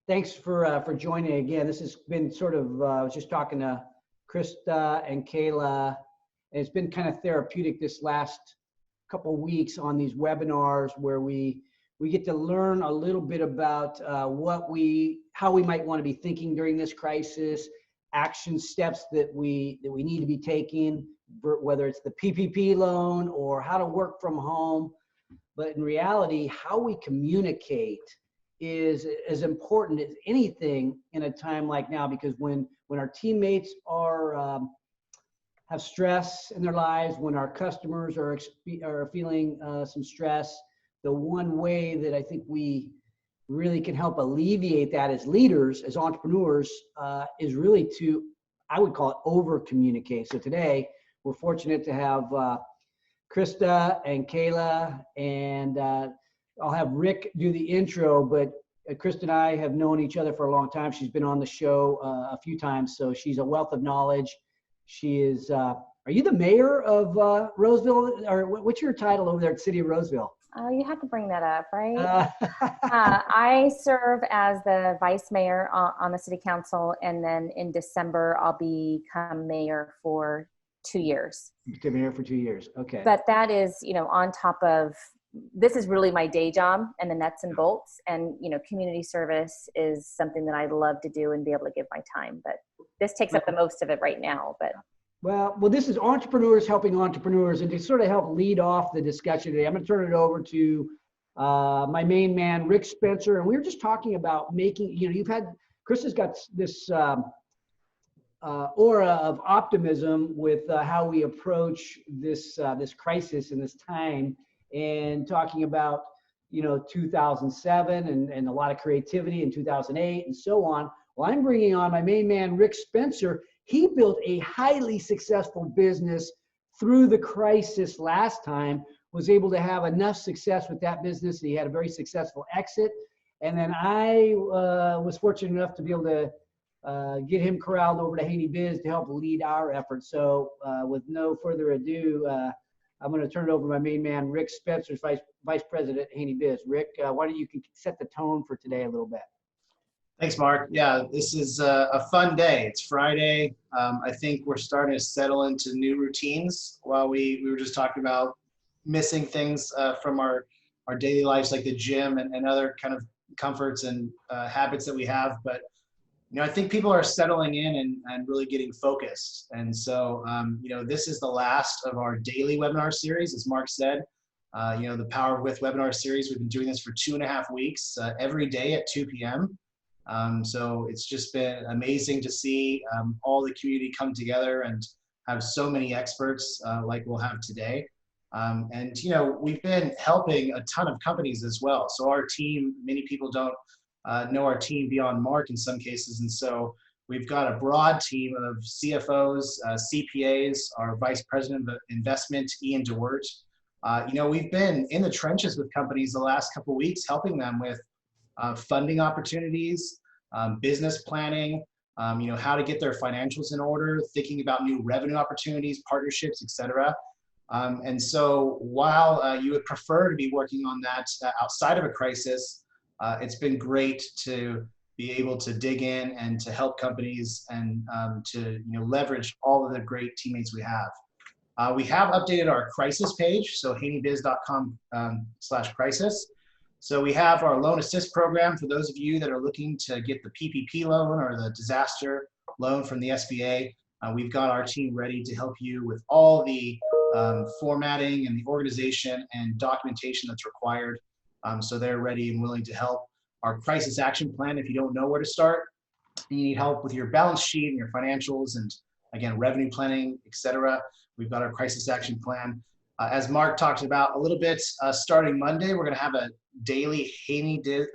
Thanks for joining again. This has been sort of, I was just talking to Krista and Kayla, and it's been kind of therapeutic this last couple of weeks on these webinars where we get to learn a little bit about how we might want to be thinking during this crisis, action steps that we need to be taking, whether it's the PPP loan or how to work from home. But in reality, how we communicate is as important as anything in a time like now, because when our teammates are have stress in their lives, when our customers are feeling some stress, the one way that I think we really can help alleviate that as leaders, as entrepreneurs, is really to, I would call it, over communicate. So today we're fortunate to have Krista and Kayla, and I'll have Rick do the intro, but Krista and I have known each other for a long time. She's been on the show a few times, so she's a wealth of knowledge. She is, are you the mayor of Roseville, or what's your title over there at City of Roseville? You have to bring that up, right? I serve as the vice mayor on the city council, and then in December, I'll become mayor for 2 years. You're mayor for 2 years, okay. But that is, on top of, this is really my day job and the nuts and bolts, and, community service is something that I love to do and be able to give my time, but this takes up the most of it right now, but. Well, this is entrepreneurs helping entrepreneurs, and to sort of help lead off the discussion today, I'm going to turn it over to my main man, Rick Spencer, and we were just talking about making, Krista's got this aura of optimism with how we approach this crisis and this time, and talking about 2007 and a lot of creativity in 2008 and so on. Well, I'm bringing on my main man, Rick Spencer. He built a highly successful business through the crisis last time, was able to have enough success with that business. He had a very successful exit. And then I was fortunate enough to be able to get him corralled over to HaneyBiz to help lead our efforts. So with no further ado, I'm going to turn it over to my main man, Rick Spencer, Vice President at HaneyBiz. Rick, why don't you set the tone for today a little bit? Thanks, Mark. Yeah, this is a fun day. It's Friday. I think we're starting to settle into new routines. While we were just talking about missing things from our daily lives, like the gym and other kind of comforts and habits that we have. But, I think people are settling in and really getting focused. And so, this is the last of our daily webinar series, as Mark said. The Power of With webinar series, we've been doing this for 2.5 weeks, every day at 2 p.m. So it's just been amazing to see all the community come together and have so many experts like we'll have today. And we've been helping a ton of companies as well. So our team, many people don't know our team beyond Mark in some cases. And so we've got a broad team of CFOs, CPAs, our Vice President of Investment, Ian DeWert. We've been in the trenches with companies the last couple of weeks, helping them with funding opportunities, business planning, how to get their financials in order, thinking about new revenue opportunities, partnerships, etc. And so while you would prefer to be working on that outside of a crisis, it's been great to be able to dig in and to help companies and to leverage all of the great teammates we have. We have updated our crisis page, so haneybiz.com/crisis. So we have our loan assist program for those of you that are looking to get the PPP loan or the disaster loan from the SBA. We've got our team ready to help you with all the formatting and the organization and documentation that's required. So they're ready and willing to help. Our crisis action plan, if you don't know where to start, you need help with your balance sheet and your financials and, again, revenue planning, etc. We've got our crisis action plan. As Mark talked about a little bit, starting Monday, we're going to have a daily HaneyBiz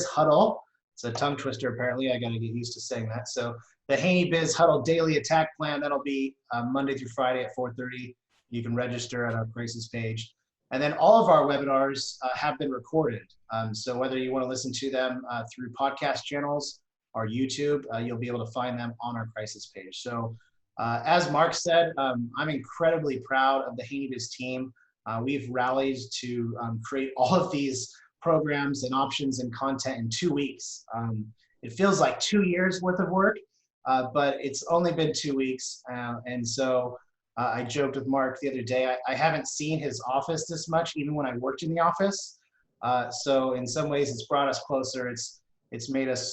huddle. It's a tongue twister, apparently. I got to get used to saying that. So the HaneyBiz huddle daily attack plan, that'll be Monday through Friday at 4:30. You can register at our crisis page. And then all of our webinars have been recorded. So whether you want to listen to them through podcast channels or YouTube, you'll be able to find them on our crisis page. So as Mark said, I'm incredibly proud of the HaneyBiz team. We've rallied to create all of these programs and options and content in 2 weeks. It feels like 2 years worth of work, but it's only been 2 weeks. And so I joked with Mark the other day, I haven't seen his office this much, even when I worked in the office. So in some ways it's brought us closer. It's made us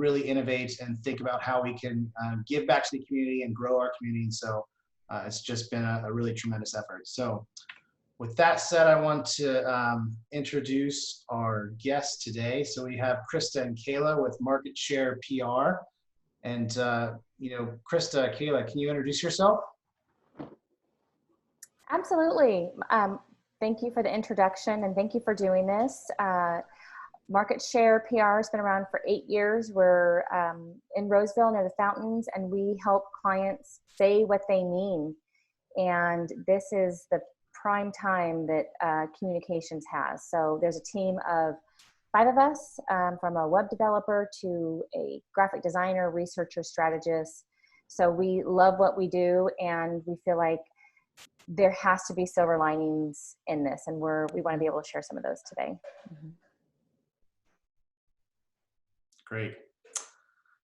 really innovate and think about how we can give back to the community and grow our community. And so it's just been a really tremendous effort. So with that said, I want to introduce our guests today. So we have Krista and Kayla with MarketSharePR. And, Krista, Kayla, can you introduce yourself? Absolutely. Thank you for the introduction and thank you for doing this. MarketSharePR has been around for 8 years. We're in Roseville near the fountains, and we help clients say what they mean. And this is the prime time that communications has. So there's a team of 5 of us, from a web developer to a graphic designer, researcher, strategist. So we love what we do, and we feel like there has to be silver linings in this, and we want to be able to share some of those today. Mm-hmm. Great.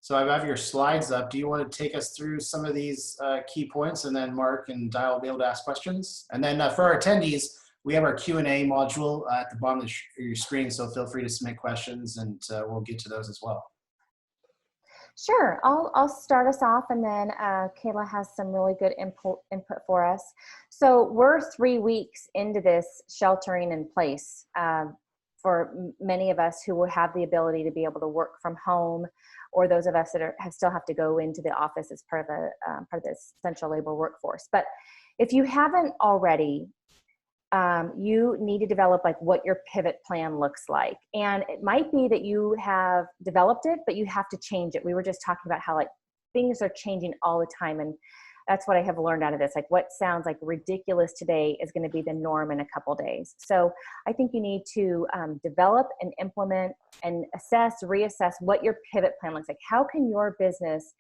So I have your slides up. Do you want to take us through some of these key points, and then Mark and Di will be able to ask questions? And then for our attendees, we have our Q&A module at the bottom of your screen, so feel free to submit questions, and we'll get to those as well. Sure. I'll start us off, and then Kayla has some really good input for us. So we're 3 weeks into this sheltering in place for many of us who will have the ability to be able to work from home, or those of us that still have to go into the office as part of the essential labor workforce. But if you haven't already, you need to develop like what your pivot plan looks like. And it might be that you have developed it, but you have to change it. We were just talking about how like things are changing all the time. And that's what I have learned out of this. Like what sounds like ridiculous today is going to be the norm in a couple days. So I think you need to develop and implement and reassess what your pivot plan looks like. How can your business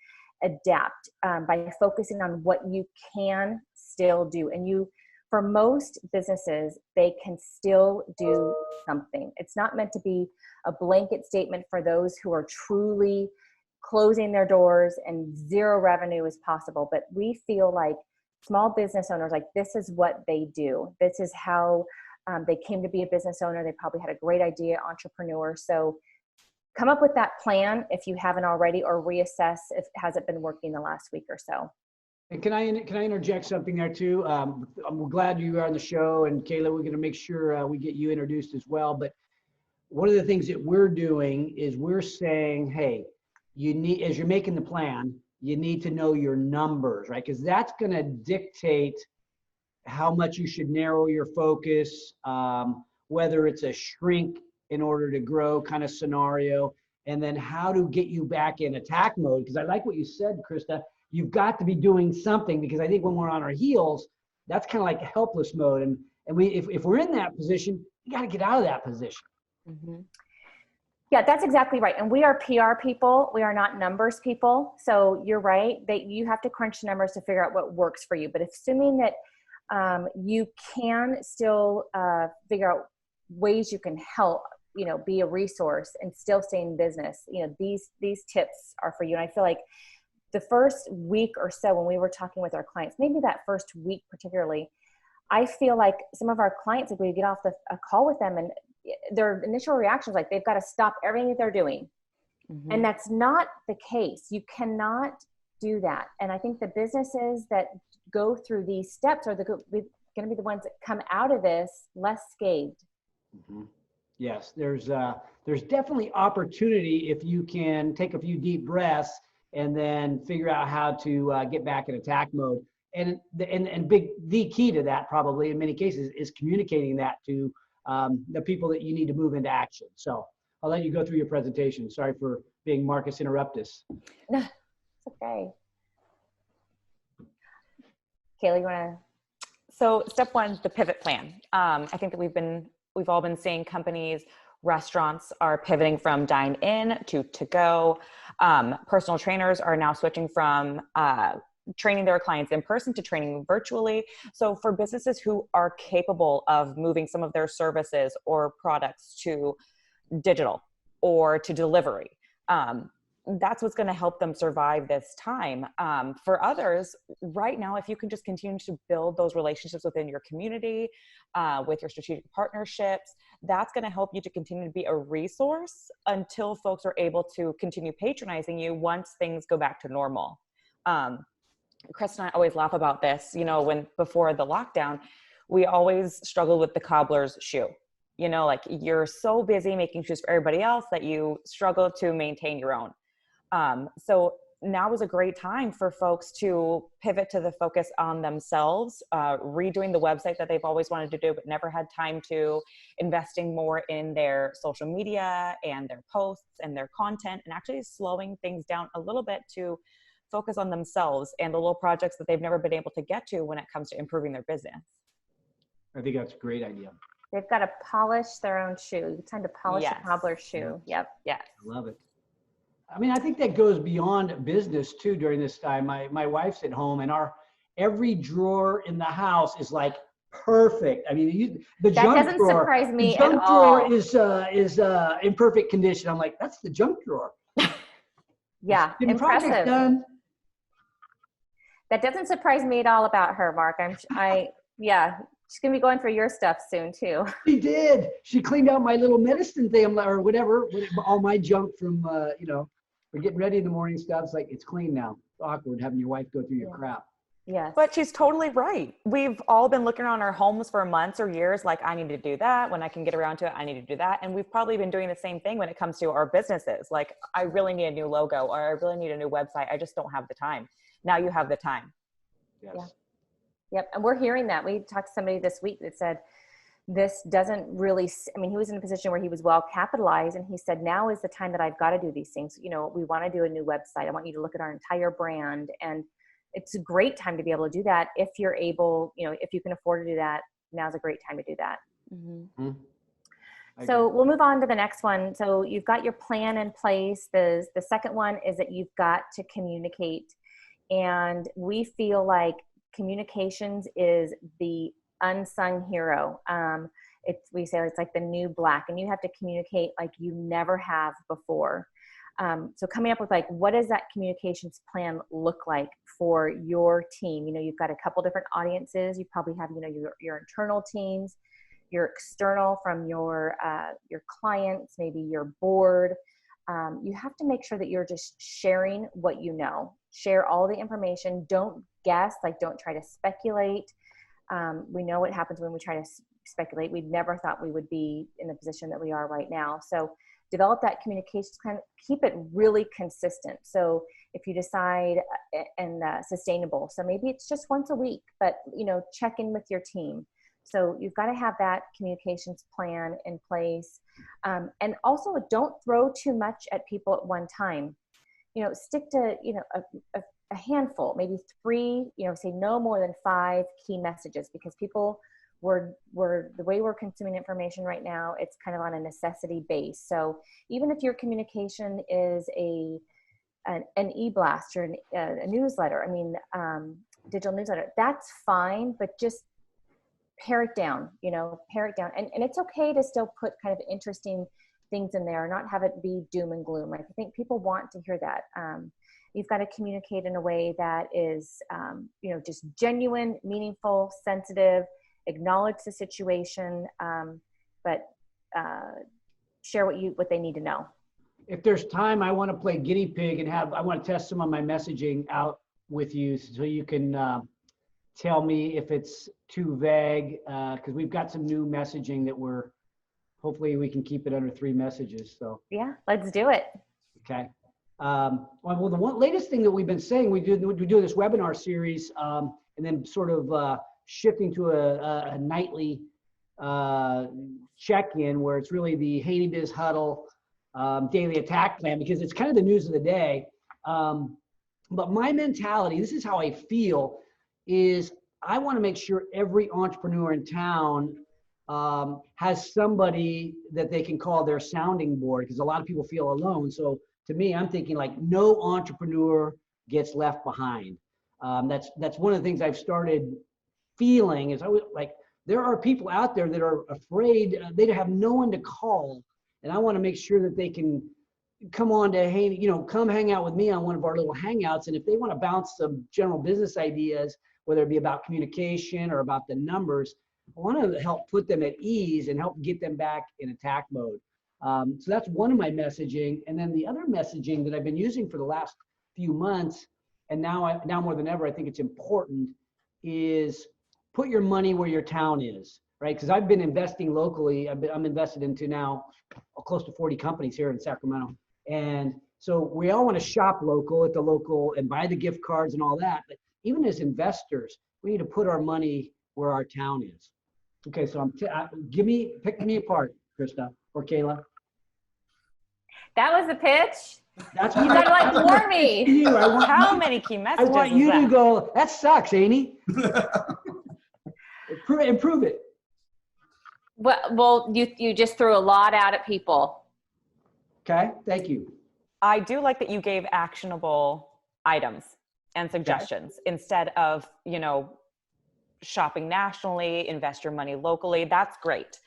adapt by focusing on what you can still do? And for most businesses, they can still do something. It's not meant to be a blanket statement for those who are truly closing their doors and zero revenue is possible. But we feel like small business owners, like this is what they do. This is how they came to be a business owner. They probably had a great idea, entrepreneur. So come up with that plan if you haven't already, or reassess if has it been working the last week or so. And can I interject something there too? I'm glad you are on the show, and Kayla, we're going to make sure we get you introduced as well. But one of the things that we're doing is we're saying, hey, as you're making the plan, you need to know your numbers, right? Because that's going to dictate how much you should narrow your focus, whether it's a shrink in order to grow kind of scenario, and then how to get you back in attack mode. Because I like what you said, Krista. You've got to be doing something, because I think when we're on our heels, that's kind of like a helpless mode. And if we're in that position, you got to get out of that position. Mm-hmm. Yeah, that's exactly right. And we are PR people. We are not numbers people. So you're right that you have to crunch the numbers to figure out what works for you. But assuming that you can still figure out ways you can help, be a resource and still stay in business, these tips are for you. And I feel like the first week or so when we were talking with our clients, maybe that first week particularly, I feel like some of our clients, if we get off a call with them, and their initial reaction is like they've got to stop everything that they're doing. Mm-hmm. And that's not the case. You cannot do that. And I think the businesses that go through these steps are going to be the ones that come out of this less scathed. Mm-hmm. Yes, there's definitely opportunity if you can take a few deep breaths and then figure out how to get back in attack mode. And the key to that, probably in many cases, is communicating that to the people that you need to move into action. So I'll let you go through your presentation. Sorry for being Marcus Interruptus. No, it's okay. Kayla, you want to? So step one, the pivot plan. I think that we've all been seeing companies, restaurants are pivoting from dine in to go. Personal trainers are now switching from training their clients in person to training virtually. So for businesses who are capable of moving some of their services or products to digital or to delivery, that's what's going to help them survive this time. For others, right now, if you can just continue to build those relationships within your community, with your strategic partnerships, that's going to help you to continue to be a resource until folks are able to continue patronizing you once things go back to normal. Chris and I always laugh about this, when before the lockdown, we always struggled with the cobbler's shoe. Like you're so busy making shoes for everybody else that you struggle to maintain your own. So now is a great time for folks to pivot to the focus on themselves, redoing the website that they've always wanted to do, but never had time to, investing more in their social media and their posts and their content, and actually slowing things down a little bit to focus on themselves and the little projects that they've never been able to get to when it comes to improving their business. I think that's a great idea. They've got to polish their own shoe. It's time to polish Yes. a cobbler's shoe. Yep. Yes. I love it. I mean, I think that goes beyond business too during this time. My wife's at home and every drawer in the house is like perfect. I mean, the That junk doesn't drawer, surprise me the junk at drawer all. is in perfect condition. I'm like, that's the junk drawer. Yeah, Getting projects impressive. done. That doesn't surprise me at all about her, Mark. Yeah, she's gonna be going for your stuff soon too. She did. She cleaned out my little medicine thing or whatever, all my junk from, we're getting ready in the morning stuff. It's like, it's clean now. It's awkward having your wife go through your crap. Yes. But she's totally right. We've all been looking around our homes for months or years, like, I need to do that. When I can get around to it, I need to do that. And we've probably been doing the same thing when it comes to our businesses. Like, I really need a new logo, or I really need a new website. I just don't have the time. Now you have the time. Yes. Yeah. Yep. And we're hearing that. We talked to somebody this week that said, this doesn't really, I mean, he was in a position where he was well capitalized, and he said, now is the time that I've got to do these things. We want to do a new website. I want you to look at our entire brand. And it's a great time to be able to do that. If you're able, if you can afford to do that, now's a great time to do that. Mm-hmm. So we'll move on to the next one. So you've got your plan in place. The second one is that you've got to communicate. And we feel like communications is the unsung hero. We say it's like the new black, and you have to communicate like you never have before. So coming up with like, what does that communications plan look like for your team? You've got a couple different audiences. You probably have, your internal teams, your external from your clients, maybe your board. You have to make sure that you're just sharing what you know. Share all the information. Don't guess, don't try to speculate. We know what happens when we try to speculate. We never thought we would be in the position that we are right now. So develop that communications plan, keep it really consistent. So if you decide and sustainable, so maybe it's just once a week, but check in with your team. So you've got to have that communications plan in place. And also don't throw too much at people at one time. Stick to, a handful, maybe 3, say no more than 5 key messages, because people we're the way we're consuming information right now, it's kind of on a necessity base. So even if your communication is an e-blast or a newsletter, digital newsletter, that's fine, but just pare it down, pare it down. And it's okay to still put kind of interesting things in there, not have it be doom and gloom. I think people want to hear that. You've got to communicate in a way that is, just genuine, meaningful, sensitive, acknowledge the situation, but share what they need to know. If there's time, I want to play guinea pig and I want to test some of my messaging out with you so you can tell me if it's too vague, because we've got some new messaging that hopefully we can keep it under 3 messages. So yeah, let's do it. Okay. Well, the latest thing that we've been saying, we do this webinar series, and then sort of shifting to a nightly check-in where it's really the HaneyBiz Huddle daily attack plan, because it's kind of the news of the day. But my mentality, this is how I feel, is I want to make sure every entrepreneur in town has somebody that they can call their sounding board, because a lot of people feel alone. So to me, I'm thinking like no entrepreneur gets left behind. That's one of the things I've started feeling is I was like, there are people out there that are afraid, they have no one to call. And I want to make sure that they can come on to, hey, come hang out with me on one of our little hangouts. And if they want to bounce some general business ideas, whether it be about communication or about the numbers, I want to help put them at ease and help get them back in attack mode. So that's one of my messaging. And then the other messaging that I've been using for the last few months, and now more than ever, I think it's important, is put your money where your town is, right? Because I've been investing locally. I'm invested into now close to 40 companies here in Sacramento. And so we all want to shop local at the local and buy the gift cards and all that. But even as investors, we need to put our money where our town is. Okay, so pick me apart, Krista or Kayla. That was the pitch. That's You gotta like warn me. How many key messages? I want you to go, that sucks, Haney. Improve it. Well, you just threw a lot out at people. Okay, thank you. I do like that you gave actionable items and suggestions instead of, shopping nationally, invest your money locally. That's great.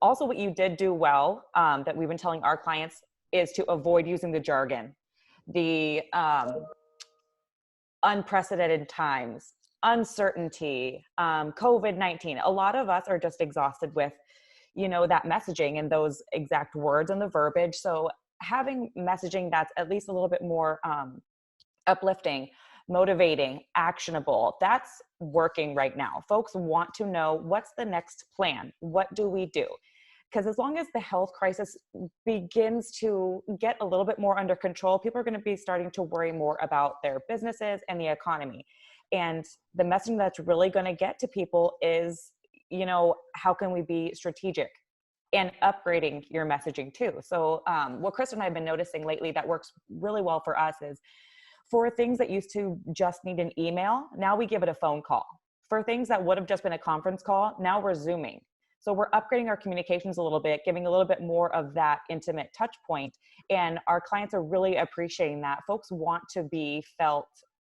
Also, what you did do well, that we've been telling our clients, is to avoid using the jargon, the unprecedented times, uncertainty, COVID-19. A lot of us are just exhausted with, that messaging and those exact words and the verbiage. So having messaging that's at least a little bit more uplifting, motivating, actionable, that's working right now. Folks want to know, what's the next plan? What do we do? Because as long as the health crisis begins to get a little bit more under control, people are going to be starting to worry more about their businesses and the economy. And the messaging that's really going to get to people is, how can we be strategic and upgrading your messaging too? So what Krista and I have been noticing lately that works really well for us is, for things that used to just need an email, now we give it a phone call. For things that would have just been a conference call, now we're Zooming. So we're upgrading our communications a little bit, giving a little bit more of that intimate touch point. And our clients are really appreciating that. Folks want to be felt,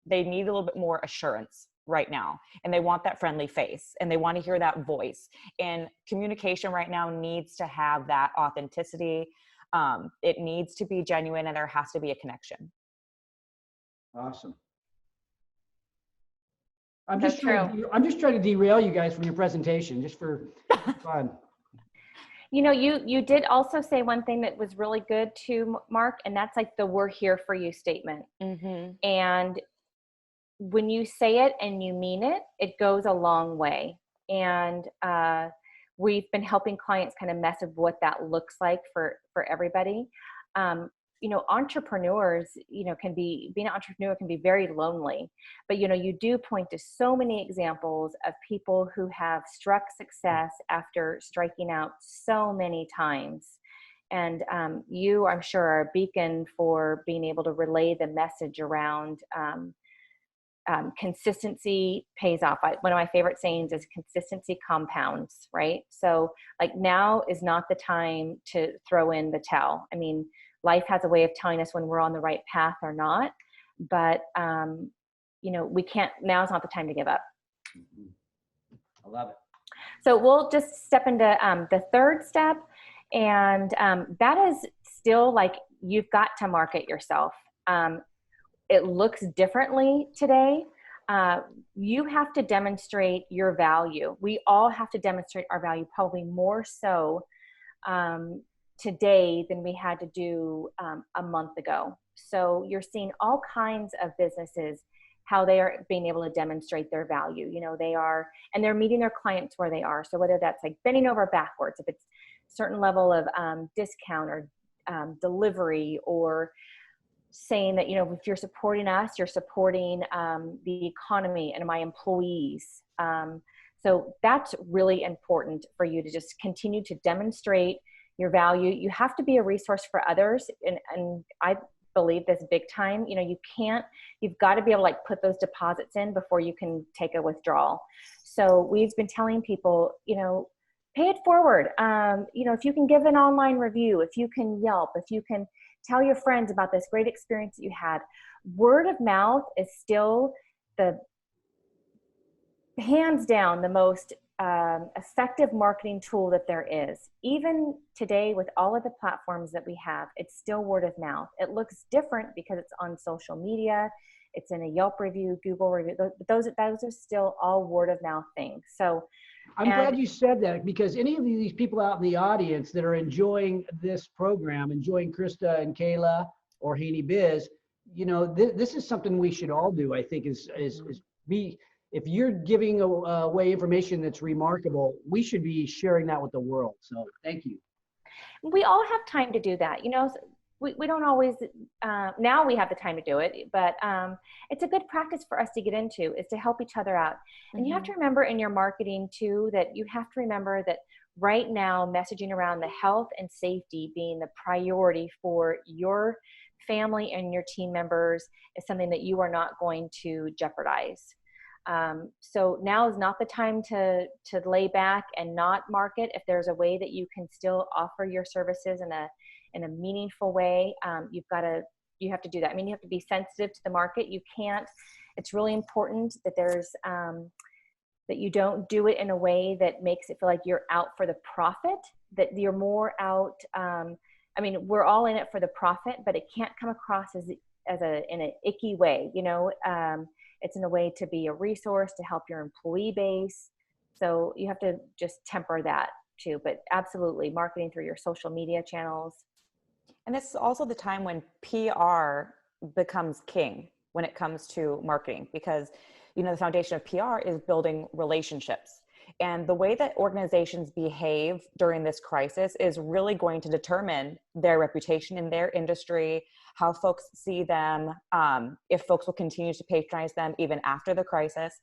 they need a little bit more assurance right now. And they want that friendly face and they want to hear that voice. And communication right now needs to have that authenticity. It needs to be genuine and there has to be a connection. Awesome. I'm just trying to derail you guys from your presentation, just for fun. You did also say one thing that was really good too, Mark, and that's like the "we're here for you" statement. Mm-hmm. And when you say it and you mean it, it goes a long way. And we've been helping clients kind of mess with what that looks like for everybody. Entrepreneurs, being an entrepreneur can be very lonely, but, you do point to so many examples of people who have struck success after striking out so many times. And you, I'm sure, are a beacon for being able to relay the message around consistency pays off. One of my favorite sayings is consistency compounds, right? So like, now is not the time to throw in the towel. I mean, life has a way of telling us when we're on the right path or not, but we can't, now's not the time to give up. I love it. So we'll just step into the third step. And that is still like, you've got to market yourself. It looks differently today. You have to demonstrate your value. We all have to demonstrate our value, probably more so today than we had to do a month ago. So you're seeing all kinds of businesses, how they are being able to demonstrate their value. And they're meeting their clients where they are. So whether that's like bending over backwards, if it's a certain level of discount or delivery, or saying that, if you're supporting us, you're supporting the economy and my employees. So that's really important for you to just continue to demonstrate your value. You have to be a resource for others. And I believe this big time. You've got to be able to like put those deposits in before you can take a withdrawal. So we've been telling people, pay it forward. If you can give an online review, if you can Yelp, if you can tell your friends about this great experience that you had. Word of mouth is still the hands down the most effective marketing tool that there is. Even today, with all of the platforms that we have, it's still word of mouth. It looks different because it's on social media, it's in a Yelp review, Google review. Those are still all word of mouth things. So I'm glad you said that, because any of these people out in the audience that are enjoying this program, enjoying Krista and Kayla or HaneyBiz, you know, this is something we should all do. I think is be, if you're giving away information that's remarkable, we should be sharing that with the world. So thank you. We all have time to do that. You know, we don't always, now we have the time to do it, but it's a good practice for us to get into, is to help each other out. And you have to remember in your marketing too, that you have to remember that right now, messaging around the health and safety being the priority for your family and your team members is something that you are not going to jeopardize. So now is not the time to lay back and not market. If there's a way that you can still offer your services in a meaningful way, you have to do that. I mean, you have to be sensitive to the market. You can't, it's really important that there's, that you don't do it in a way that makes it feel like you're out for the profit, that you're more out, I mean, we're all in it for the profit, but it can't come across in an icky way, you know. It's in a way to be a resource to help your employee base. So you have to just temper that too, but absolutely marketing through your social media channels. And this is also the time when PR becomes king when it comes to marketing, because, you know, the foundation of PR is building relationships. And the way that organizations behave during this crisis is really going to determine their reputation in their industry, how folks see them, if folks will continue to patronize them even after the crisis.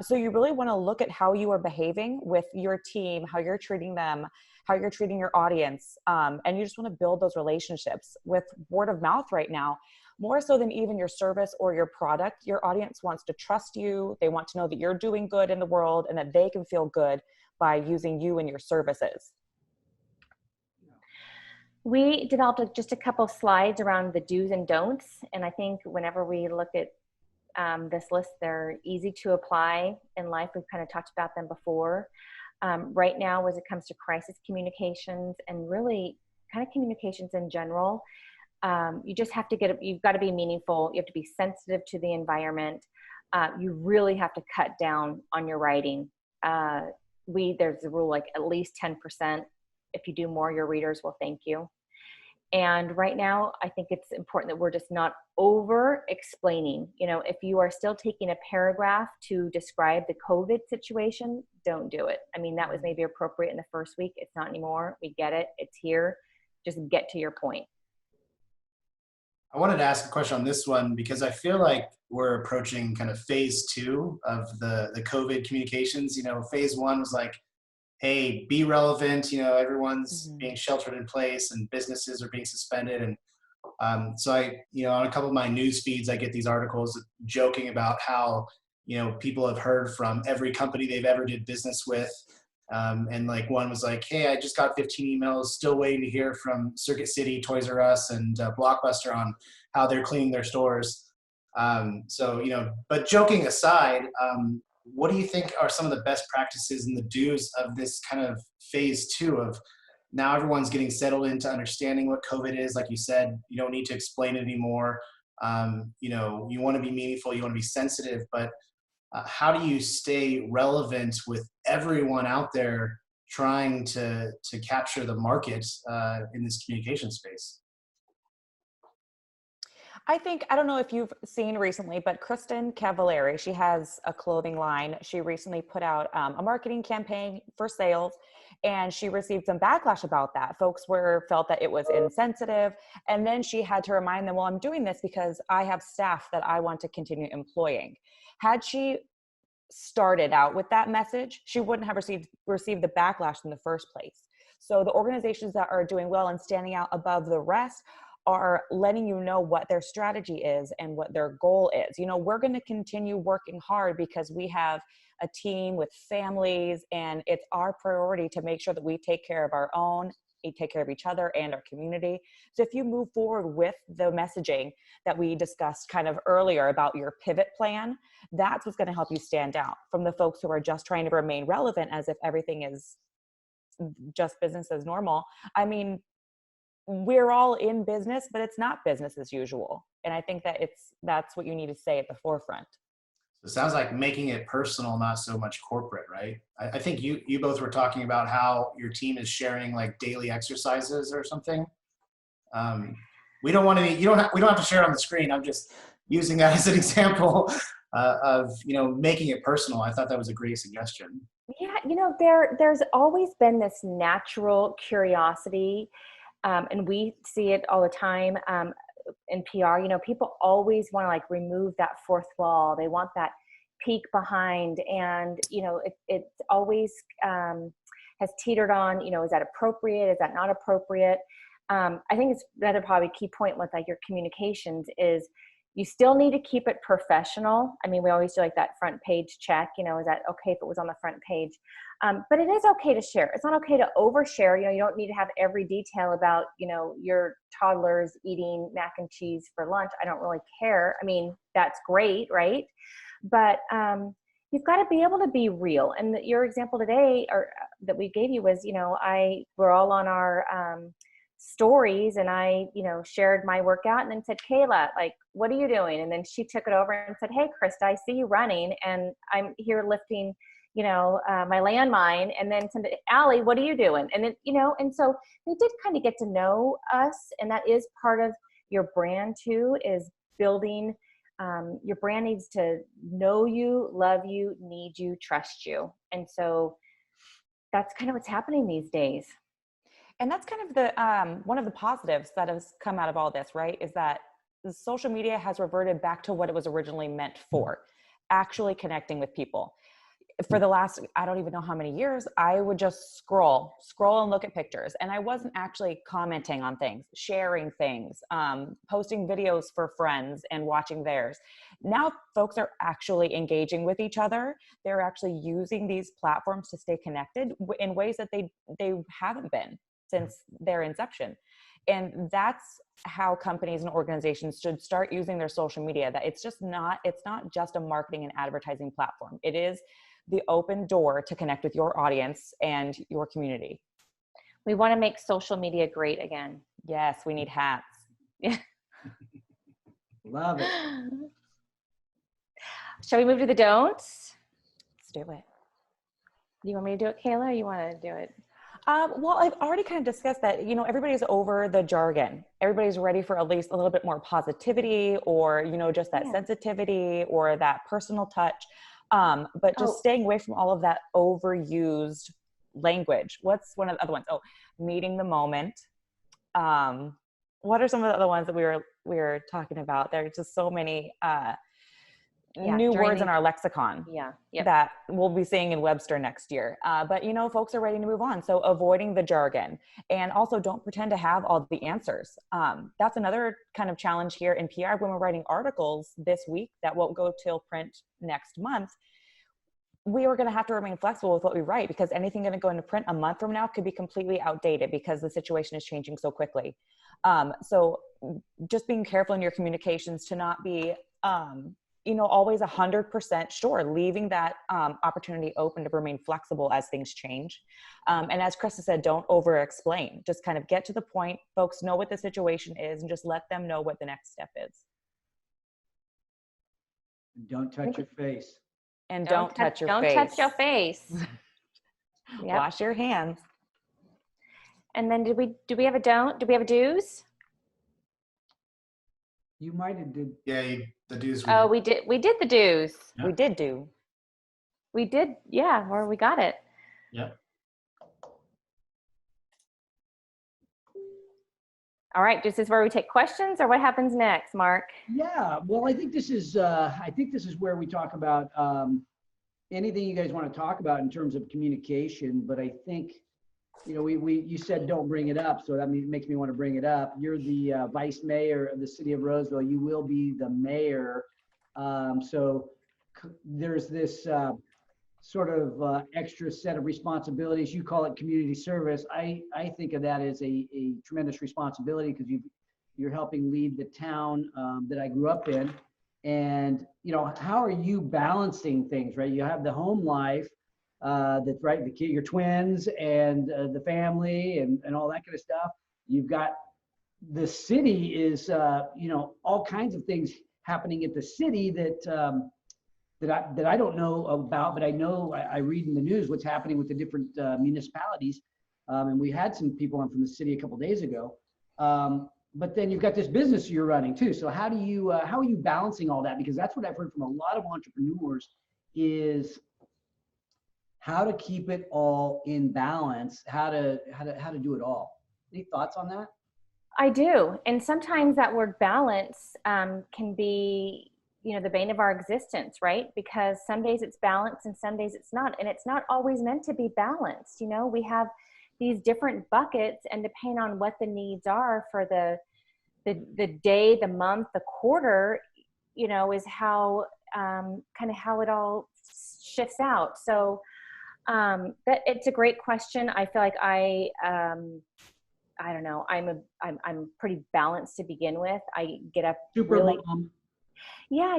So you really want to look at how you are behaving with your team, how you're treating them, how you're treating your audience. And you just want to build those relationships. With word of mouth right now, more so than even your service or your product, your audience wants to trust you. They want to know that you're doing good in the world and that they can feel good by using you and your services. We developed just a couple slides around the do's and don'ts. And I think whenever we look at this list, they're easy to apply in life. We've kind of talked about them before. Right now, as it comes to crisis communications and really kind of communications in general, you just have to you've got to be meaningful. You have to be sensitive to the environment. You really have to cut down on your writing. There's a rule like at least 10%. If you do more, your readers will thank you. And right now, I think it's important that we're just not over explaining. You know, if you are still taking a paragraph to describe the COVID situation, don't do it. I mean, that was maybe appropriate in the first week. It's not anymore. We get it. It's here. Just get to your point. I wanted to ask a question on this one because I feel like we're approaching kind of phase 2 of the COVID communications. You know, phase 1 was like, hey, be relevant. You know, everyone's being sheltered in place and businesses are being suspended. And so I, you know, on a couple of my news feeds, I get these articles joking about how, you know, people have heard from every company they've ever did business with. And like one was like, hey, I just got 15 emails, still waiting to hear from Circuit City, Toys R Us, and Blockbuster on how they're cleaning their stores. So, you know, but joking aside, what do you think are some of the best practices and the do's of this kind of phase 2 of now everyone's getting settled into understanding what COVID is? Like you said, you don't need to explain it anymore. You know, you want to be meaningful, you want to be sensitive, but how do you stay relevant with everyone out there trying to capture the market in this communication space? I think, I don't know if you've seen recently, but Kristen Cavallari, she has a clothing line. She recently put out a marketing campaign for sales, and she received some backlash about that. Folks felt that it was insensitive. And then she had to remind them, well, I'm doing this because I have staff that I want to continue employing. Had she started out with that message, she wouldn't have received the backlash in the first place. So the organizations that are doing well and standing out above the rest are letting you know what their strategy is and what their goal is. You know, we're going to continue working hard because we have a team with families, and it's our priority to make sure that we take care of our own take care of each other and our community. So if you move forward with the messaging that we discussed kind of earlier about your pivot plan, that's what's going to help you stand out from the folks who are just trying to remain relevant as if everything is just business as normal. I mean, we're all in business, but it's not business as usual. And I think that that's what you need to say at the forefront. It sounds like making it personal, not so much corporate, right? I think you both were talking about how your team is sharing like daily exercises or something. We don't want to, we don't have to share it on the screen. I'm just using that as an example of, making it personal. I thought that was a great suggestion. Yeah, there's always been this natural curiosity, and we see it all the time in PR. People always want to like remove that fourth wall. They want that peek behind, and it always has teetered on. Is that appropriate? Is that not appropriate? I think it's another probably key point with like your communications is you still need to keep it professional. I mean, we always do like that front page check, is that okay if it was on the front page? But it is okay to share. It's not okay to overshare. You don't need to have every detail about, your toddlers eating mac and cheese for lunch. I don't really care. I mean, that's great, right? But you've got to be able to be real. And your example today, or that we gave you was, we're all on our stories, and I, shared my workout and then said, Kayla, like, what are you doing? And then she took it over and said, hey, Krista, I see you running and I'm here lifting, my landmine. And then said, Allie, what are you doing? And then, and so they did kind of get to know us. And that is part of your brand too, is building, your brand needs to know you, love you, need you, trust you. And so that's kind of what's happening these days. And that's kind of the one of the positives that has come out of all this, right? Is that the social media has reverted back to what it was originally meant for, actually connecting with people. For the last, I don't even know how many years, I would just scroll and look at pictures. And I wasn't actually commenting on things, sharing things, posting videos for friends and watching theirs. Now folks are actually engaging with each other. They're actually using these platforms to stay connected in ways that they haven't been since their inception. And that's how companies and organizations should start using their social media, that it's not just a marketing and advertising platform. It is the open door to connect with your audience and your community. We want to make social media great again. Yes, we need hats. Yeah. Love it. Shall we move to the don'ts? Let's do it. Do you want me to do it, Kayla, or you want to do it? Well, I've already kind of discussed that, everybody's over the jargon. Everybody's ready for at least a little bit more positivity or, just that sensitivity or that personal touch. But just staying away from all of that overused language. What's one of the other ones? Oh, meeting the moment. What are some of the other ones that we were talking about? There's just so many new words in our lexicon that we'll be seeing in Webster next year. But, folks are ready to move on. So avoiding the jargon, and also don't pretend to have all the answers. That's another kind of challenge here in PR when we're writing articles this week that won't go till print next month. We are going to have to remain flexible with what we write, because anything going to go into print a month from now could be completely outdated because the situation is changing so quickly. So just being careful in your communications to not be, always 100% sure, leaving that opportunity open to remain flexible as things change. And as Krista said, don't over explain, just kind of get to the point. Folks know what the situation is and just let them know what the next step is. Don't touch your face. And don't touch your face. Don't touch your face. Yep. Wash your hands. And then do we have a don't? Do we have a do's? You might have did. Yeah, the do's. We did the do's. Yeah. We did do. We did, yeah, or we got it. Yeah. All right, this is where we take questions, or what happens next, Mark? Yeah, well, I think this is where we talk about anything you guys want to talk about in terms of communication. But I think, you said don't bring it up, so that makes me want to bring it up. You're the vice mayor of the city of Roseville. You will be the mayor. So there's this sort of extra set of responsibilities. You call it community service. I think of that as a tremendous responsibility because you're helping lead the town that I grew up in. And, how are you balancing things, right? You have the home life, that's right, the kid, your twins and the family and all that kind of stuff. You've got the city is, all kinds of things happening at the city that I don't know about, but I know I read in the news what's happening with the different municipalities. And we had some people on from the city a couple of days ago. But then you've got this business you're running too. So how are you balancing all that? Because that's what I've heard from a lot of entrepreneurs is how to keep it all in balance, how to do it all. Any thoughts on that? I do. And sometimes that word balance can be, the bane of our existence, right? Because some days it's balanced and some days it's not. And it's not always meant to be balanced. We have these different buckets, and depending on what the needs are for the day, the month, the quarter, is how kind of how it all shifts out. So that it's a great question. I feel like I don't know. I'm pretty balanced to begin with. I get up Super really. mom. Yeah,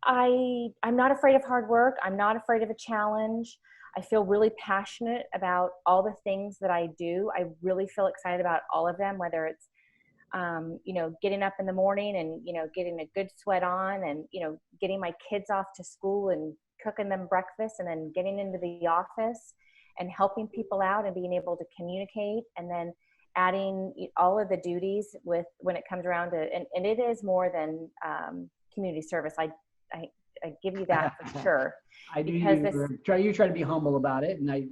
I'm not afraid of hard work. I'm not afraid of a challenge. I feel really passionate about all the things that I do. I really feel excited about all of them, whether it's, getting up in the morning and, getting a good sweat on and, getting my kids off to school and cooking them breakfast and then getting into the office and helping people out and being able to communicate, and then adding all of the duties with when it comes around to, and it is more than community service. I give you that for sure. I do. Because you try to be humble about it, and and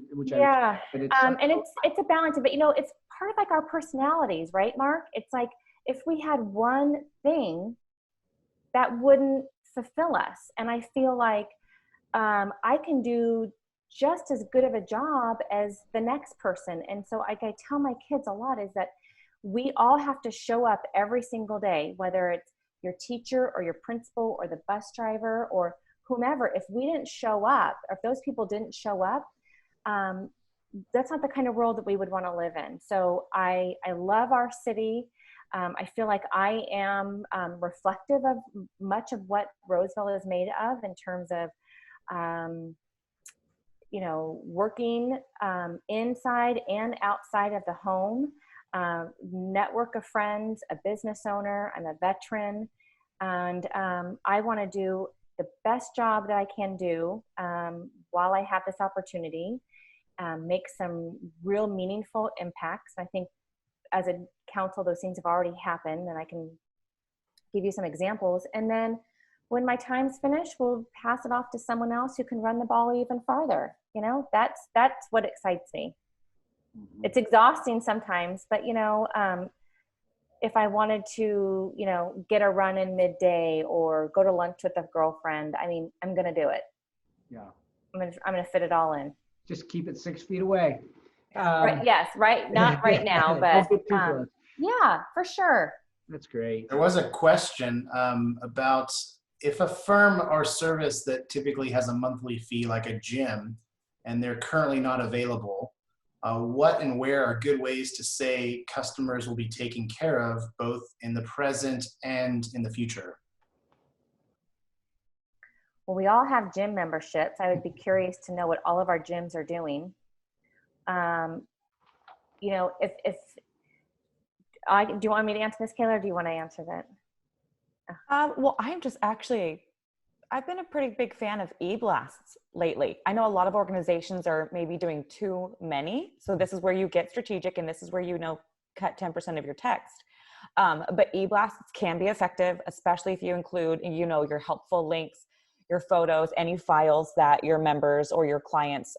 it's a balance, but it's part of like our personalities, right, Mark? It's like if we had one thing that wouldn't fulfill us, and I feel like I can do just as good of a job as the next person. And so I tell my kids a lot is that we all have to show up every single day, whether it's your teacher or your principal or the bus driver or whomever. If we didn't show up, or if those people didn't show up, that's not the kind of world that we would want to live in. So I love our city. I feel like I am reflective of much of what Roseville is made of in terms of, working inside and outside of the home, network of friends, a business owner, I'm a veteran, and I want to do the best job that I can do while I have this opportunity, make some real meaningful impacts. I think as a council, those things have already happened, and I can give you some examples. And then when my time's finished, we'll pass it off to someone else who can run the ball even farther. That's what excites me. Mm-hmm. It's exhausting sometimes, but if I wanted to, get a run in midday or go to lunch with a girlfriend, I'm going to do it. Yeah. I'm going to fit it all in. Just keep it 6 feet away. Right. Yes. Right. Not right now, but yeah, for sure. That's great. There was a question about if a firm or service that typically has a monthly fee, like a gym, and they're currently not available, what and where are good ways to say customers will be taken care of both in the present and in the future? Well, we all have gym memberships. I would be curious to know what all of our gyms are doing. Do you want me to answer this, Kayla, or do you want to answer that? Well, I've been a pretty big fan of e-blasts lately. I know a lot of organizations are maybe doing too many. So this is where you get strategic, and this is where cut 10% of your text. But e-blasts can be effective, especially if you include, your helpful links, your photos, any files that your members or your clients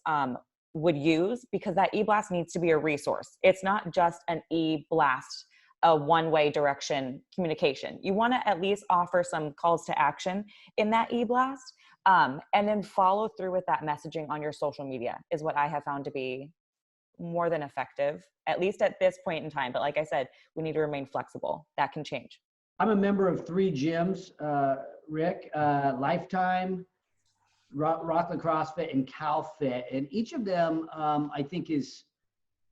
would use, because that e-blast needs to be a resource. It's not just an e-blast, a one-way direction communication. You want to at least offer some calls to action in that e-blast, and then follow through with that messaging on your social media is what I have found to be more than effective, at least at this point in time. But like I said, we need to remain flexible. That can change. I'm a member of 3 gyms, Rick, Lifetime, Rockland CrossFit and CalFit, and each of them I think is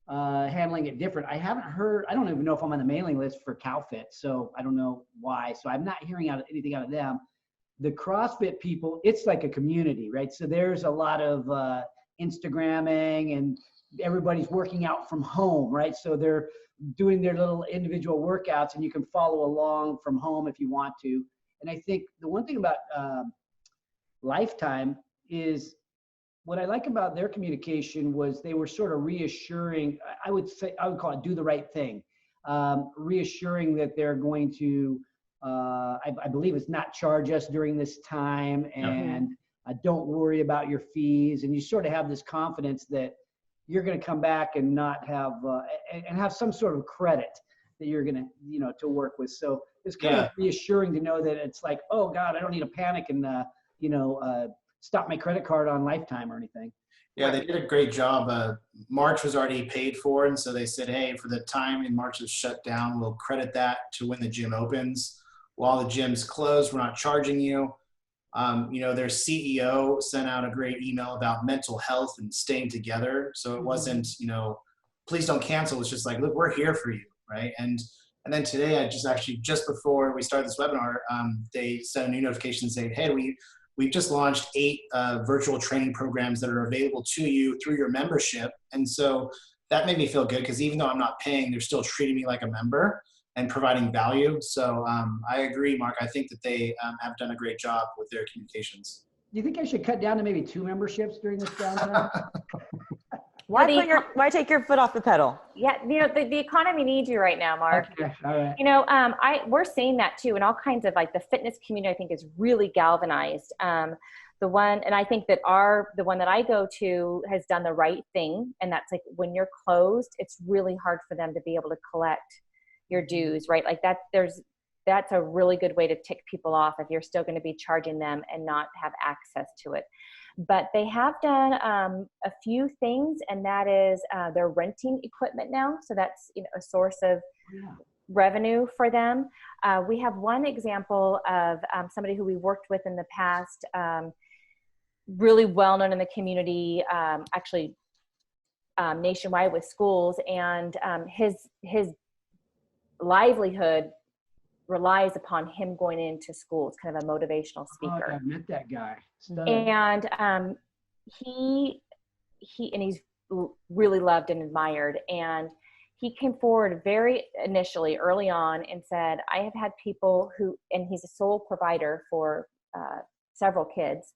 handling it different. I haven't heard, I don't even know if I'm on the mailing list for CalFit, so I don't know why. So I'm not hearing anything out of them. The CrossFit people, it's like a community, right? So there's a lot of Instagramming, and everybody's working out from home, right? So they're doing their little individual workouts, and you can follow along from home if you want to. And I think the one thing about Lifetime is, what I like about their communication was they were sort of reassuring. I would call it do the right thing, reassuring that they're going to, I believe it's not charge us during this time, and don't worry about your fees. And you sort of have this confidence that you're going to come back and not have, and have some sort of credit that you're going to, to work with. So it's kind of reassuring to know that it's like, oh God, I don't need to panic and, stop my credit card on Lifetime or anything. Yeah, they did a great job. March was already paid for, and so they said, hey, for the time in March is shut down, we'll credit that to when the gym opens. While the gym's closed, we're not charging you. Their CEO sent out a great email about mental health and staying together. So it wasn't, please don't cancel. It's just like, look, we're here for you, right? And then today, just before we started this webinar, they sent a new notification saying, hey, we've just launched 8 virtual training programs that are available to you through your membership. And so that made me feel good, because even though I'm not paying, they're still treating me like a member and providing value. So I agree, Mark. I think that they have done a great job with their communications. Do you think I should cut down to maybe 2 memberships during this downtime? Why take your foot off the pedal? Yeah, the economy needs you right now, Mark. Okay, all right. We're seeing that too, and all kinds of, like, the fitness community, I think, is really galvanized. The one that I go to has done the right thing, and that's like, when you're closed, it's really hard for them to be able to collect your dues, right? Like that's a really good way to tick people off if you're still going to be charging them and not have access to it. But they have done a few things, and that is they're renting equipment now. So that's a source of revenue for them. We have one example of somebody who we worked with in the past, really well known in the community, nationwide with schools, and his livelihood relies upon him going into schools, kind of a motivational speaker. Oh, I've met that guy. And he's really loved and admired. And he came forward very initially, early on, and said, I have had people and he's a sole provider for several kids.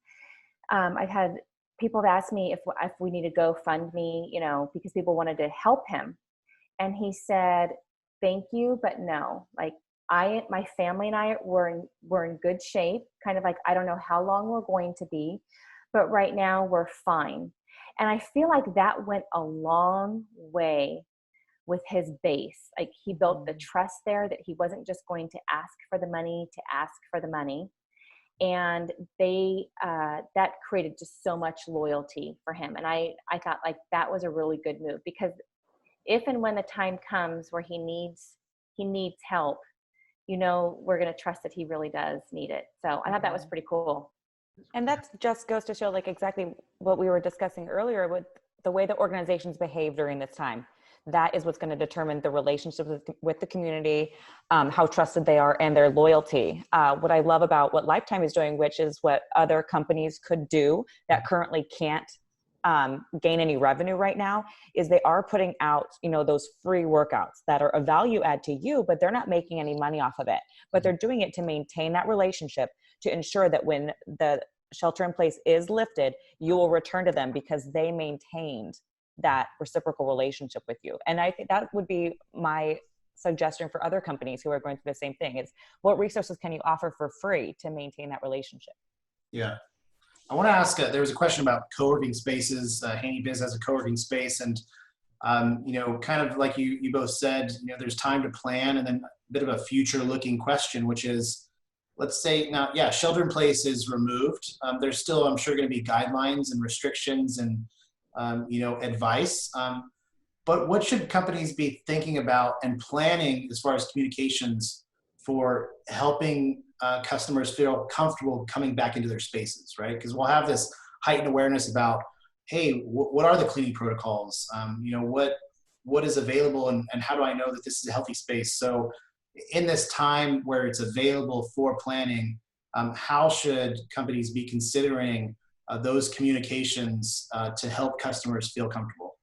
I've had people have asked me if we need to go fund me, because people wanted to help him. And he said, thank you, but no. Like, my family and I were in good shape, kind of like, I don't know how long we're going to be, but right now we're fine. And I feel like that went a long way with his base. Like, he built the trust there that he wasn't just going to ask for the money to ask for the money. And that created just so much loyalty for him. And I thought, like, that was a really good move, because if and when the time comes where he needs help, we're going to trust that he really does need it. So I thought that was pretty cool. And that just goes to show, like, exactly what we were discussing earlier with the way that organizations behave during this time. That is what's going to determine the relationship with the community, how trusted they are, and their loyalty. What I love about what Lifetime is doing, which is what other companies could do that currently can't gain any revenue right now, is they are putting out, those free workouts that are a value add to you, but they're not making any money off of it. But they're doing it to maintain that relationship, to ensure that when the shelter in place is lifted, you will return to them because they maintained that reciprocal relationship with you. And I think that would be my suggestion for other companies who are going through the same thing, is what resources can you offer for free to maintain that relationship? Yeah. I want to ask, there was a question about co-working spaces. HaneyBiz has a co-working space, and, kind of like you both said, there's time to plan, and then a bit of a future looking question, which is, let's say now, shelter in place is removed. There's still, I'm sure, going to be guidelines and restrictions and, advice. But what should companies be thinking about and planning as far as communications for helping customers feel comfortable coming back into their spaces, right? Because we'll have this heightened awareness about, hey, what are the cleaning protocols? What is available, and how do I know that this is a healthy space? So in this time where it's available for planning, how should companies be considering those communications to help customers feel comfortable?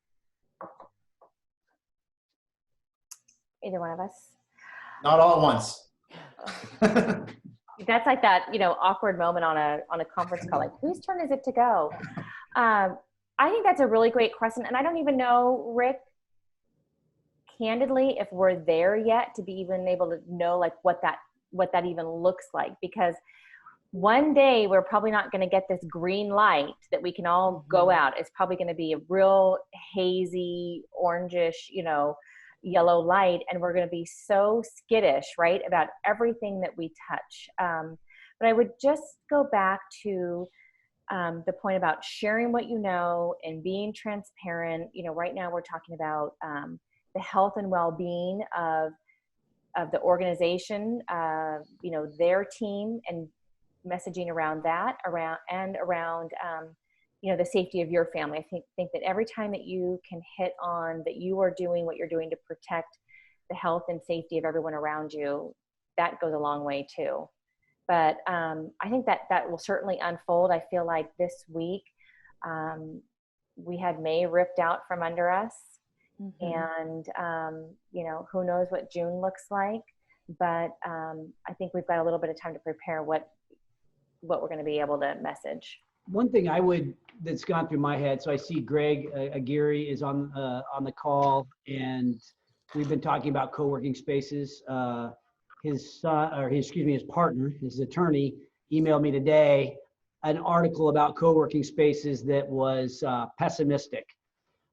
Either one of us. Not all at once. That's like that, awkward moment on a conference call, like, whose turn is it to go? I think that's a really great question. And I don't even know, Rick, candidly, if we're there yet to be even able to know like what that even looks like, because one day we're probably not going to get this green light that we can all go out. It's probably going to be a real hazy, orangish, yellow light, and we're going to be so skittish, right, about everything that we touch. But I would just go back to the point about sharing what you know and being transparent. Right now we're talking about the health and well-being of the organization, their team, and messaging around that, around the safety of your family. I think that every time that you can hit on that you are doing what you're doing to protect the health and safety of everyone around you, that goes a long way too. But I think that will certainly unfold. I feel like this week we had May ripped out from under us. And, who knows what June looks like, but I think we've got a little bit of time to prepare what we're going to be able to message. One thing that's gone through my head. So I see Greg Aguirre is on the call, and we've been talking about co-working spaces. His partner, his attorney, emailed me today an article about co-working spaces that was pessimistic.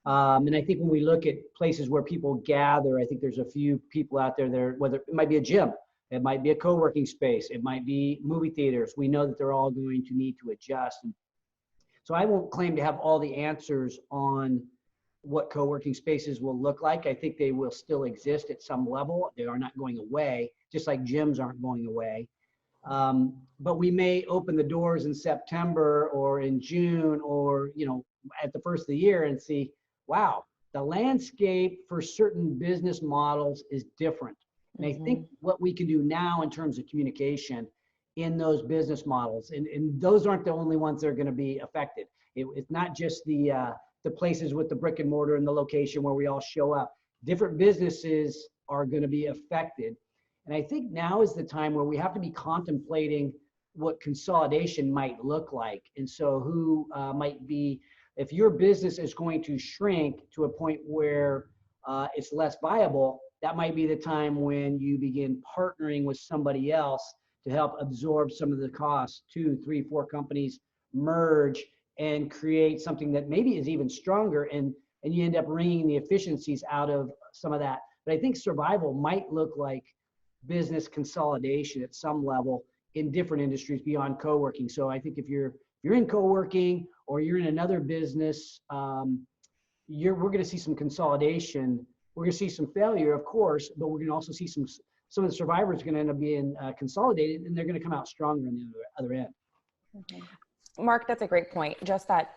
And I think when we look at places where people gather, I think there's a few people out there whether it might be a gym, it might be a co-working space, it might be movie theaters. We know that they're all going to need to adjust. And so I won't claim to have all the answers on what co-working spaces will look like. I think they will still exist at some level. They are not going away, just like gyms aren't going away. But we may open the doors in September or in June or, at the first of the year and see, wow, the landscape for certain business models is different. And I think what we can do now in terms of communication in those business models, and those aren't the only ones that are going to be affected. It's not just the places with the brick and mortar and the location where we all show up. Different businesses are going to be affected. And I think now is the time where we have to be contemplating what consolidation might look like. And so who might be, if your business is going to shrink to a point where it's less viable, that might be the time when you begin partnering with somebody else to help absorb some of the costs. 2, 3, 4 companies merge and create something that maybe is even stronger, and you end up wringing the efficiencies out of some of that. But I think survival might look like business consolidation at some level in different industries beyond co-working. So I think if you're in co-working or you're in another business, we're going to see some consolidation. We're going to see some failure, of course, but we're going to also see some of the survivors are going to end up being consolidated, and they're going to come out stronger on the other end. Mark, that's a great point. Just that,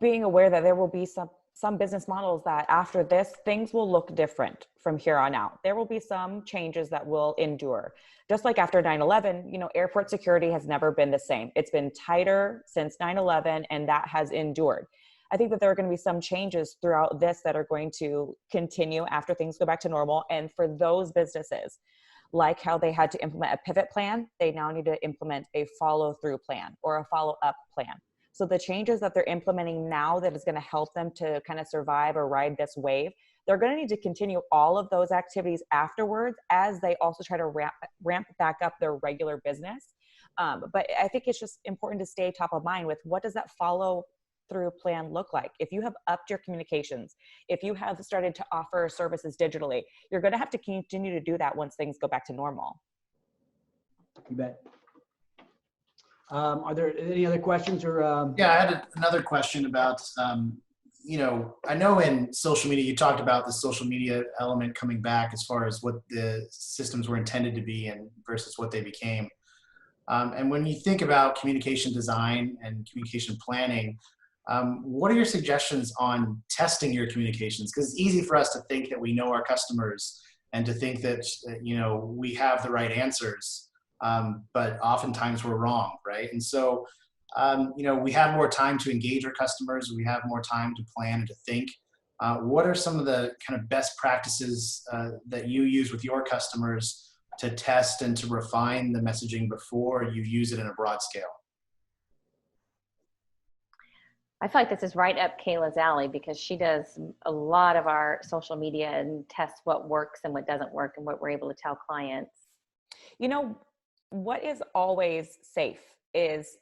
being aware that there will be some business models that after this, things will look different from here on out. There will be some changes that will endure. Just like after 9/11, airport security has never been the same. It's been tighter since 9/11, and that has endured. I think that there are going to be some changes throughout this that are going to continue after things go back to normal. And for those businesses, like how they had to implement a pivot plan, they now need to implement a follow-through plan or a follow-up plan. So the changes that they're implementing now that is going to help them to kind of survive or ride this wave, they're going to need to continue all of those activities afterwards as they also try to ramp back up their regular business. But I think it's just important to stay top of mind with what does that follow-through plan look like? If you have upped your communications, if you have started to offer services digitally, you're going to have to continue to do that once things go back to normal. You bet. Are there any other questions or? Yeah, I had another question about I know in social media, you talked about the social media element coming back as far as what the systems were intended to be and versus what they became. And when you think about communication design and communication planning, what are your suggestions on testing your communications? Because it's easy for us to think that we know our customers and to think that, we have the right answers, but oftentimes we're wrong, right? And so, we have more time to engage our customers. We have more time to plan and to think. What are some of the kind of best practices that you use with your customers to test and to refine the messaging before you use it in a broad scale? I feel like this is right up Kayla's alley because she does a lot of our social media and tests what works and what doesn't work and what we're able to tell clients. What is always safe is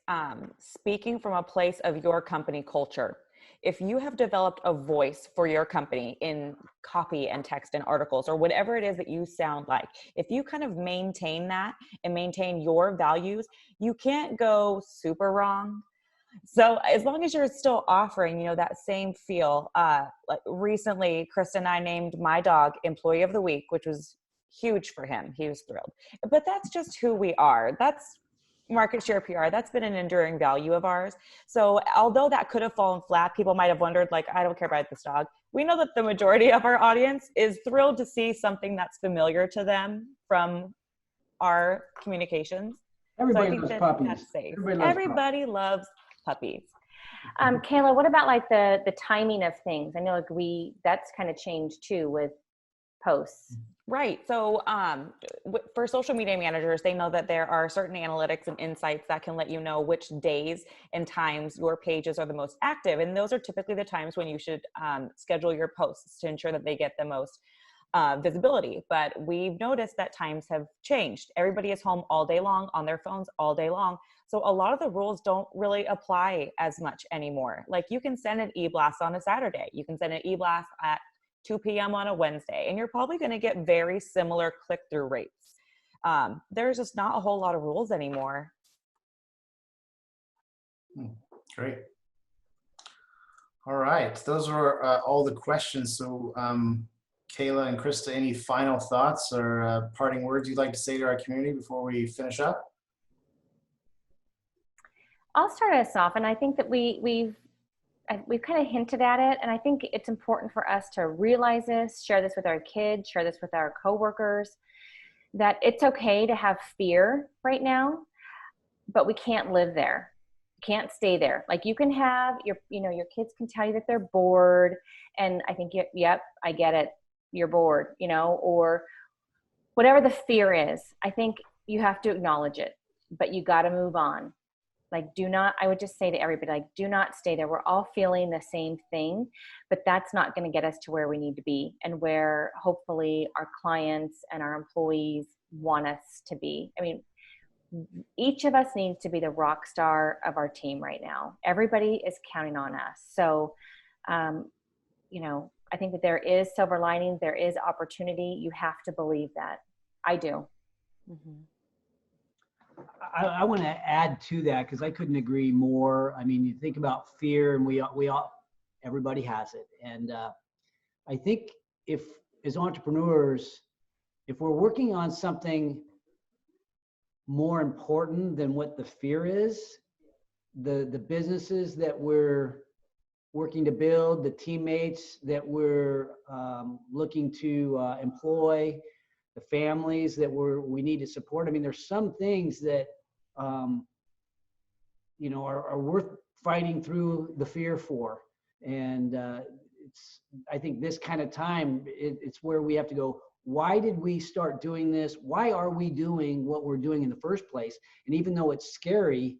speaking from a place of your company culture. If you have developed a voice for your company in copy and text and articles or whatever it is that you sound like, if you kind of maintain that and maintain your values, you can't go super wrong. So as long as you're still offering, that same feel, like recently, Krista and I named my dog Employee of the Week, which was huge for him. He was thrilled. But that's just who we are. That's MarketSharePR. That's been an enduring value of ours. So although that could have fallen flat, people might have wondered, like, I don't care about this dog. We know that the majority of our audience is thrilled to see something that's familiar to them from our communications. Everybody loves puppies. That's safe. Everybody loves puppies. Kayla, what about like the timing of things? I know like that's kind of changed too with posts. Right. So for social media managers, they know that there are certain analytics and insights that can let you know which days and times your pages are the most active. And those are typically the times when you should schedule your posts to ensure that they get the most visibility. But we've noticed that times have changed. Everybody is home all day long on their phones all day long. So a lot of the rules don't really apply as much anymore. Like you can send an e-blast on a Saturday. You can send an e-blast at 2 p.m. on a Wednesday, and you're probably going to get very similar click-through rates. There's just not a whole lot of rules anymore. Great. All right. Those were all the questions. So Kayla and Krista, any final thoughts or parting words you'd like to say to our community before we finish up? I'll start us off, and I think that we've kind of hinted at it, and I think it's important for us to realize this, share this with our kids, share this with our coworkers, that it's okay to have fear right now, but we can't live there. Can't stay there. Like you can have your kids can tell you that they're bored, and I think, yep, I get it. You're bored, or whatever the fear is. I think you have to acknowledge it, but you got to move on. Like, I would just say to everybody, like, do not stay there. We're all feeling the same thing, but that's not going to get us to where we need to be and where hopefully our clients and our employees want us to be. I mean, each of us needs to be the rock star of our team right now. Everybody is counting on us. So, I think that there is silver lining. There is opportunity. You have to believe that. I do. Mm-hmm. I want to add to that because I couldn't agree more. I mean, you think about fear, and everybody has it. And I think as entrepreneurs, if we're working on something more important than what the fear is, the businesses that we're working to build, the teammates that we're looking to employ, the families that we need to support. I mean, there's some things that, are worth fighting through the fear for. And I think this kind of time, it's where we have to go, why did we start doing this? Why are we doing what we're doing in the first place? And even though it's scary,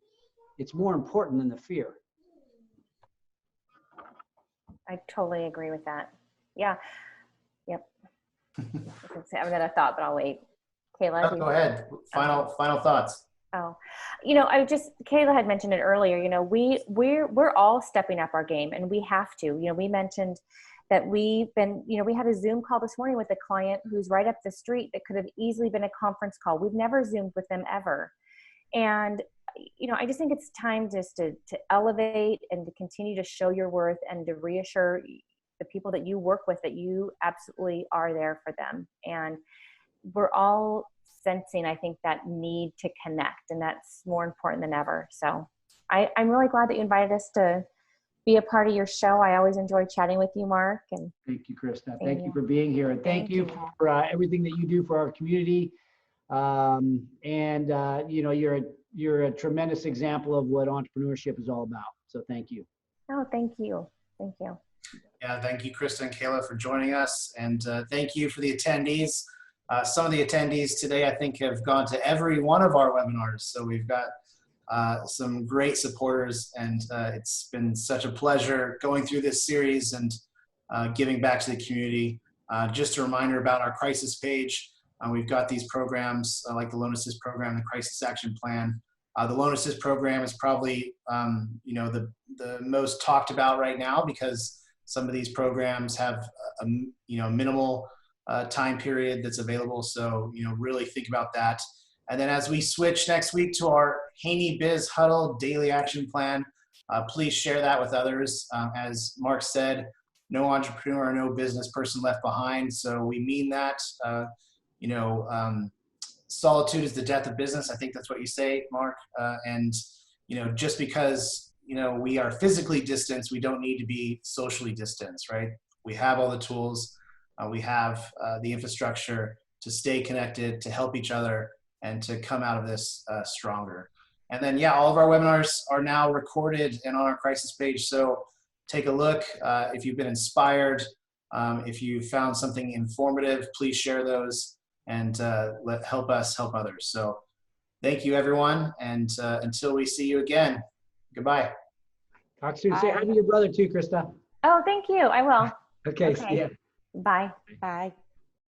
it's more important than the fear. I totally agree with that. Yeah. Yep. I have another thought, but I'll wait. Kayla, go ahead. Final thoughts. Oh, Kayla had mentioned it earlier. We're all stepping up our game, and we have to. We mentioned that we had a Zoom call this morning with a client who's right up the street that could have easily been a conference call. We've never Zoomed with them ever, and I just think it's time just to elevate and to continue to show your worth and to reassure the people that you work with that you absolutely are there for them. And we're all sensing, I think, that need to connect, and that's more important than ever. So I'm really glad that you invited us to be a part of your show. I always enjoy chatting with you, Mark. And thank you, Krista. Thank you for being here, and thank you for everything that you do for our community. You're a tremendous example of what entrepreneurship is all about. So thank you. Oh, thank you. Thank you. Yeah, thank you, Krista and Kayla, for joining us. And thank you for the attendees. Some of the attendees today, I think, have gone to every one of our webinars. So we've got some great supporters, and it's been such a pleasure going through this series and giving back to the community. Just a reminder about our crisis page. We've got these programs like the Loan Assist program, the Crisis Action Plan. The Loan Assist program is probably the most talked about right now, because some of these programs have a minimal time period that's available. So really think about that. And then as we switch next week to our HaneyBiz Huddle Daily Action Plan, please share that with others. As Mark said, no entrepreneur, no business person left behind. So we mean that. Solitude is the death of business. I think that's what you say, Mark. And just because we are physically distanced, we don't need to be socially distanced, right? We have all the tools. We have the infrastructure to stay connected, to help each other, and to come out of this stronger. And then, all of our webinars are now recorded and on our crisis page. So take a look. If you've been inspired, if you found something informative, please share those and help us help others. So thank you, everyone. And until we see you again, goodbye. Talk soon. Say hi to your brother too, Krista. Oh, thank you. I will. Okay. See ya. Bye. Bye.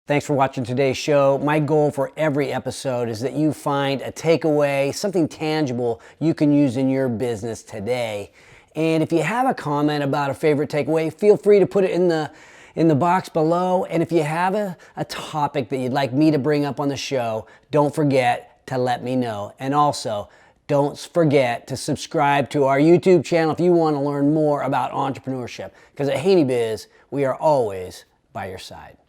Thanks for watching today's show. My goal for every episode is that you find a takeaway, something tangible you can use in your business today. And if you have a comment about a favorite takeaway, feel free to put it in the box below. And if you have a topic that you'd like me to bring up on the show, don't forget to let me know. And also, don't forget to subscribe to our YouTube channel if you want to learn more about entrepreneurship. Because at HaneyBiz, we are always by your side.